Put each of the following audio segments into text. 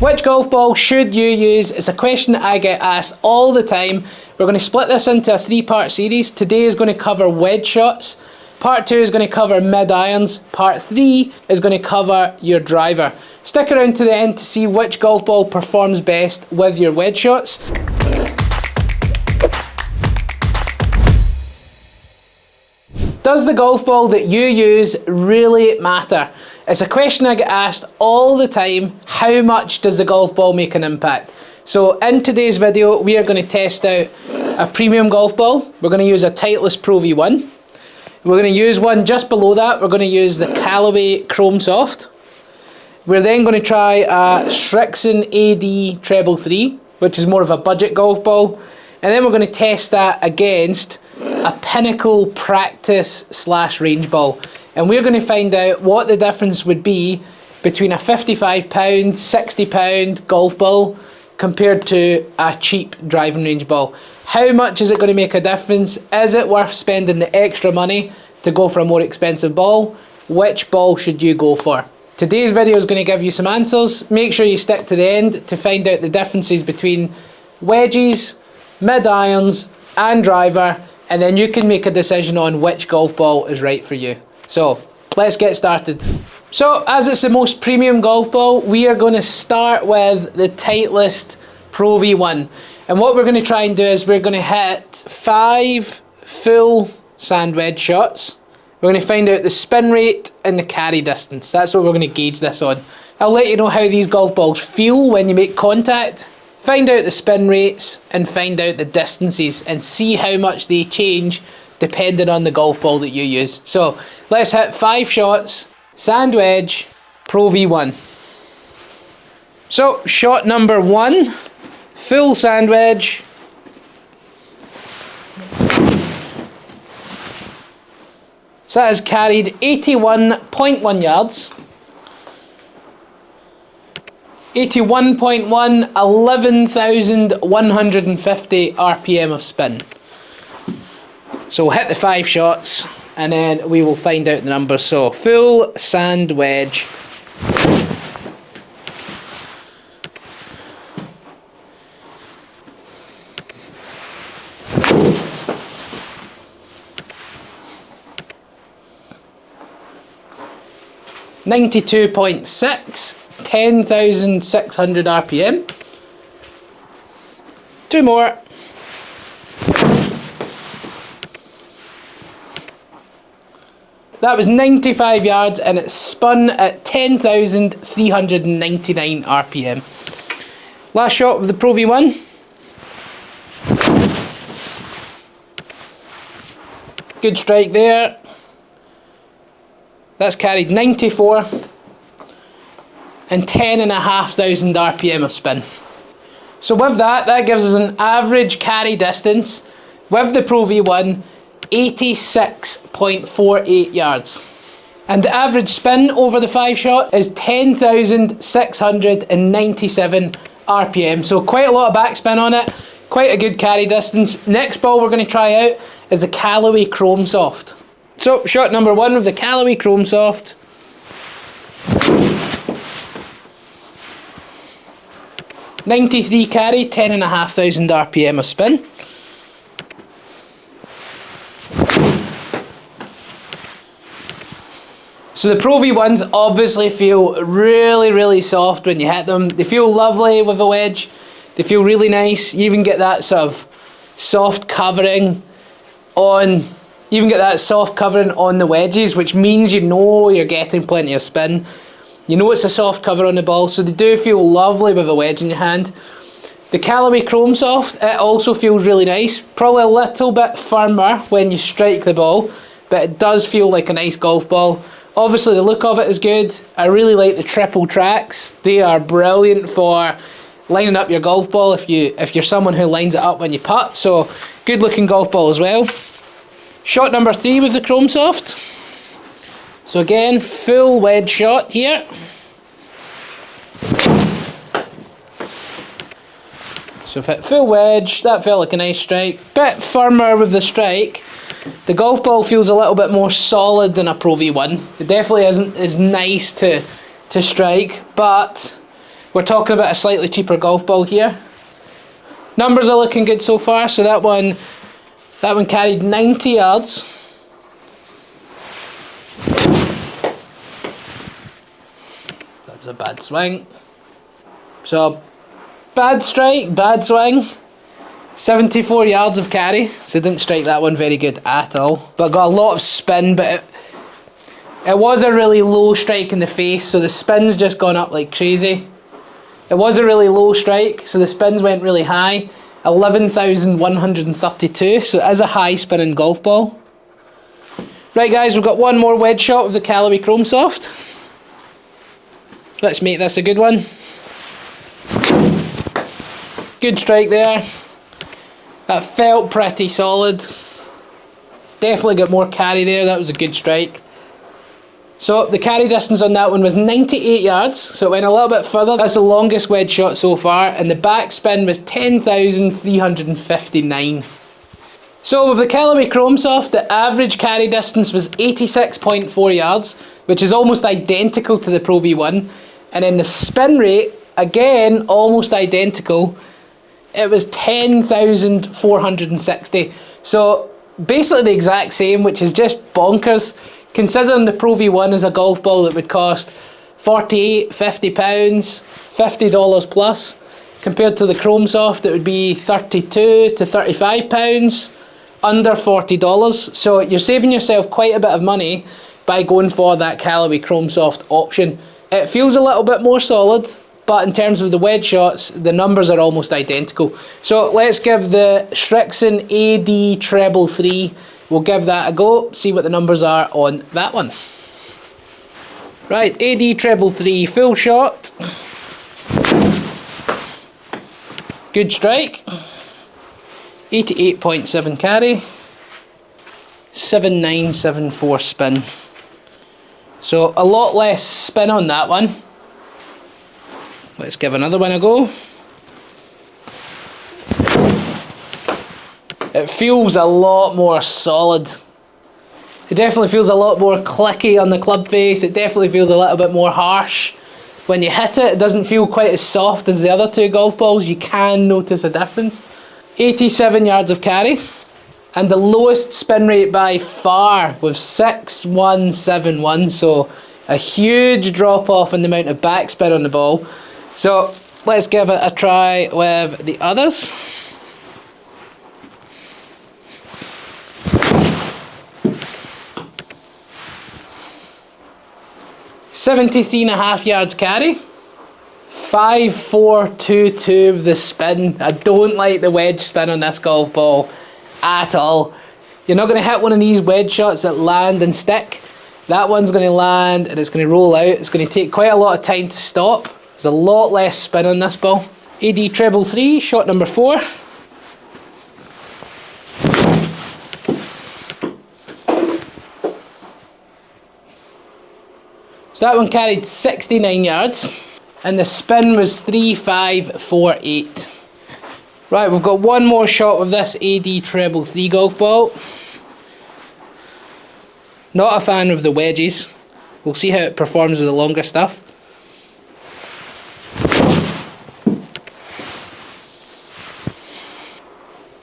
Which golf ball should you use? It's a question that I get asked all the time. We're going to split this into a 3-part series. Today is going to cover wedge shots. Part 2 is going to cover mid-irons. Part 3 is going to cover your driver. Stick around to the end to see which golf ball performs best with your wedge shots. Does the golf ball that you use really matter? It's a question I get asked all the time. How much does the golf ball make an impact? So in today's video, we are going to test out a premium golf ball. We're going to use a Titleist Pro V1. We're going to use one just below that. We're going to use the Callaway Chrome Soft. We're then going to try a Srixon AD Treble 3, which is more of a budget golf ball. And then we're going to test that against a Pinnacle practice / range ball. And we're going to find out what the difference would be between a £55, £60 golf ball compared to a cheap driving range ball. How much is it going to make a difference? Is it worth spending the extra money to go for a more expensive ball? Which ball should you go for? Today's video is going to give you some answers. Make sure you stick to the end to find out the differences between wedges, mid-irons and driver, and then you can make a decision on which golf ball is right for you. So let's get started. So as it's the most premium golf ball, we are going to start with the Titleist Pro V1. And what we're going to try and do is we're going to hit 5 full sand wedge shots. We're going to find out the spin rate and the carry distance. That's what we're going to gauge this on. I'll let you know how these golf balls feel when you make contact. Find out the spin rates and find out the distances and see how much they change depending on the golf ball that you use. So let's hit 5 shots, sand wedge, Pro V1. So shot number 1, full sand wedge. So that has carried 81.1 yards. 81.1, 11,150 RPM of spin. So we'll hit the 5 shots and then we will find out the numbers. So full sand wedge. .6, 10,600 RPM. 2 more. That was 95 yards and it spun at 10,399 RPM. Last shot of the Pro V1. Good strike there. That's carried 94 and 10,500 RPM of spin. So with that, that gives us an average carry distance with the Pro V1, 86.48 yards. And the average spin over the 5 shot is 10,697 RPM. So quite a lot of backspin on it, quite a good carry distance. Next ball we're going to try out is the Callaway Chrome Soft. So shot number 1 with the Callaway Chrome Soft. .93 carry, 10,500 RPM of spin. So the Pro V1s obviously feel really soft when you hit them. They feel lovely with a wedge. They feel really nice. You even get that sort of soft covering on. You even get that soft covering on the wedges, which means you know you're getting plenty of spin. You know it's a soft cover on the ball, so they do feel lovely with a wedge in your hand. The Callaway Chrome Soft, it also feels really nice. Probably a little bit firmer when you strike the ball, but it does feel like a nice golf ball. Obviously the look of it is good. I really like the triple tracks. They are brilliant for lining up your golf ball if you're someone who lines it up when you putt. So good looking golf ball as well. Shot number 3 with the Chrome Soft. So again, full wedge shot here. So if hit full wedge, that felt like a nice strike. Bit firmer with the strike. The golf ball feels a little bit more solid than a Pro V1. It definitely isn't as nice to strike, but we're talking about a slightly cheaper golf ball here. Numbers are looking good so far. So that one carried 90 yards. That was a bad swing. So bad strike, bad swing. 74 yards of carry, so didn't strike that one very good at all. But got a lot of spin, but it was a really low strike in the face, so the spin's just gone up like crazy. It was a really low strike, so the spins went really high. 11,132, so it is a high spinning golf ball. Right guys, we've got one more wedge shot with the Callaway Chrome Soft. Let's make this a good one. Good strike there. That felt pretty solid. Definitely got more carry there, that was a good strike. So the carry distance on that one was 98 yards, so it went a little bit further. That's the longest wedge shot so far, and the backspin was 10,359. So with the Callaway Chrome Soft, the average carry distance was 86.4 yards, which is almost identical to the Pro V1. And then the spin rate, again, almost identical. It was 10,460. So basically the exact same, which is just bonkers. Considering the Pro V1 is a golf ball that would cost £48, £50, $50 plus, compared to the Chrome Soft it would be £32 to £35, under $40. So you're saving yourself quite a bit of money by going for that Callaway Chrome Soft option. It feels a little bit more solid, but in terms of the wedge shots, the numbers are almost identical. So let's give the Srixon AD Treble 3, we'll give that a go, see what the numbers are on that one. Right, AD Treble 3 full shot. Good strike. 88.7 carry. 7974 spin. So a lot less spin on that one. Let's give another one a go. It feels a lot more solid. It definitely feels a lot more clicky on the club face. It definitely feels a little bit more harsh. When you hit it, it doesn't feel quite as soft as the other two golf balls. You can notice a difference. 87 yards of carry. And the lowest spin rate by far was 6171. So a huge drop off in the amount of backspin on the ball. So let's give it a try with the others. .73.5 yards carry, 5422 with the spin. I don't like the wedge spin on this golf ball at all. You're not going to hit one of these wedge shots that land and stick. That one's going to land and it's going to roll out. It's going to take quite a lot of time to stop. There's a lot less spin on this ball. AD Treble 3, shot number 4. So that one carried 69 yards and the spin was 3548. Right, we've got one more shot with this AD Treble 3 golf ball. Not a fan of the wedges. We'll see how it performs with the longer stuff.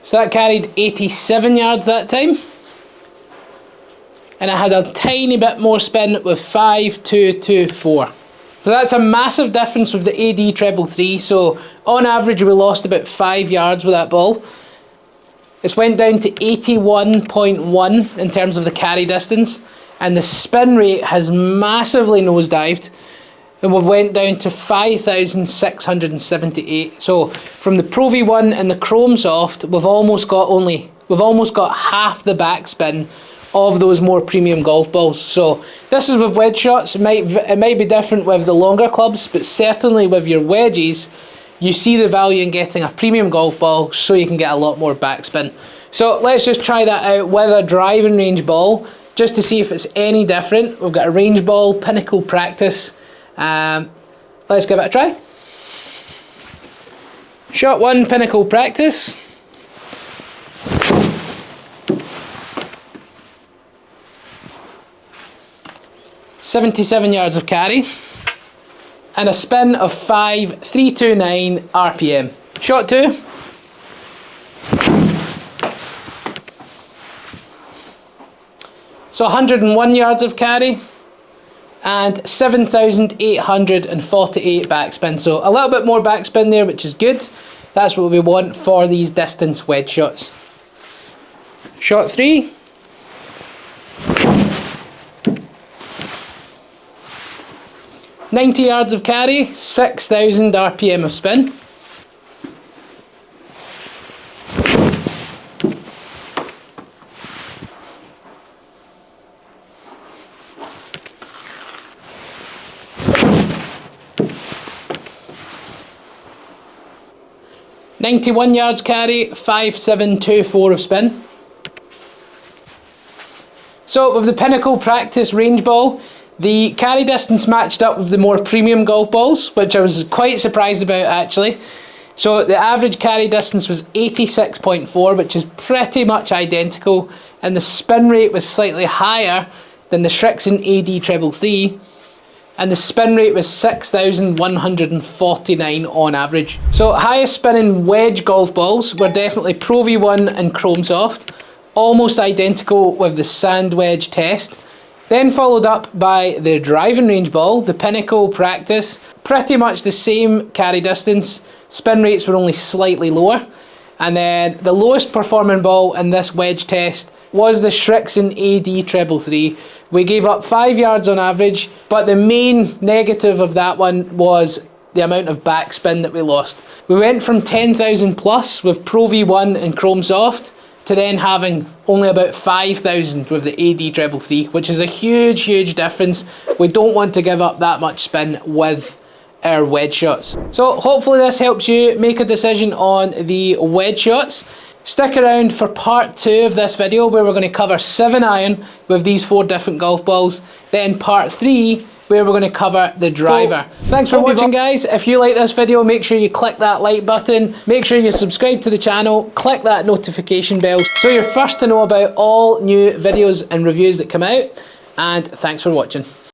So that carried 87 yards that time. And it had a tiny bit more spin with 5224. So that's a massive difference with the AD Treble 3. So on average we lost about 5 yards with that ball. It's went down to 81.1 in terms of the carry distance. And the spin rate has massively nosedived. And we've went down to 5,678. So from the Pro V1 and the Chrome Soft, we've almost got half the backspin of those more premium golf balls. So this is with wedge shots. It might be different with the longer clubs, but certainly with your wedges, you see the value in getting a premium golf ball so you can get a lot more backspin. So let's just try that out with a driving range ball just to see if it's any different. We've got a range ball, Pinnacle Practice. Let's give it a try. Shot 1, Pinnacle Practice. .77 yards of carry and a spin of 5,329 RPM. Shot 2. So 101 yards of carry and 7,848 backspin. So a little bit more backspin there, which is good. That's what we want for these distance wedge shots. Shot 3. "90 yards of carry, 6,000 RPM of spin. "91 yards carry, 5,724 of spin." So with the Pinnacle Practice range ball, the carry distance matched up with the more premium golf balls, which I was quite surprised about actually. So the average carry distance was 86.4, which is pretty much identical, and the spin rate was slightly higher than the Srixon AD 333, and the spin rate was 6,149 on average. So highest spinning wedge golf balls were definitely Pro V1 and Chrome Soft, almost identical with the sand wedge test. Then followed up by the driving range ball, the Pinnacle Practice, pretty much the same carry distance, spin rates were only slightly lower. And then the lowest performing ball in this wedge test was the Srixon AD 333. We gave up 5 yards on average, but the main negative of that one was the amount of backspin that we lost. We went from 10,000 plus with Pro V1 and Chrome Soft to then having only about 5,000 with the AD 333, which is a huge difference. We don't want to give up that much spin with our wedge shots. So hopefully this helps you make a decision on the wedge shots. Stick around for part 2 of this video, where we're going to cover 7-iron with these 4 different golf balls. Then part 3, where we're going to cover the driver. Thanks for watching, guys. If you like this video, make sure you click that like button. Make sure you subscribe to the channel. Click that notification bell so you're first to know about all new videos and reviews that come out. And thanks for watching.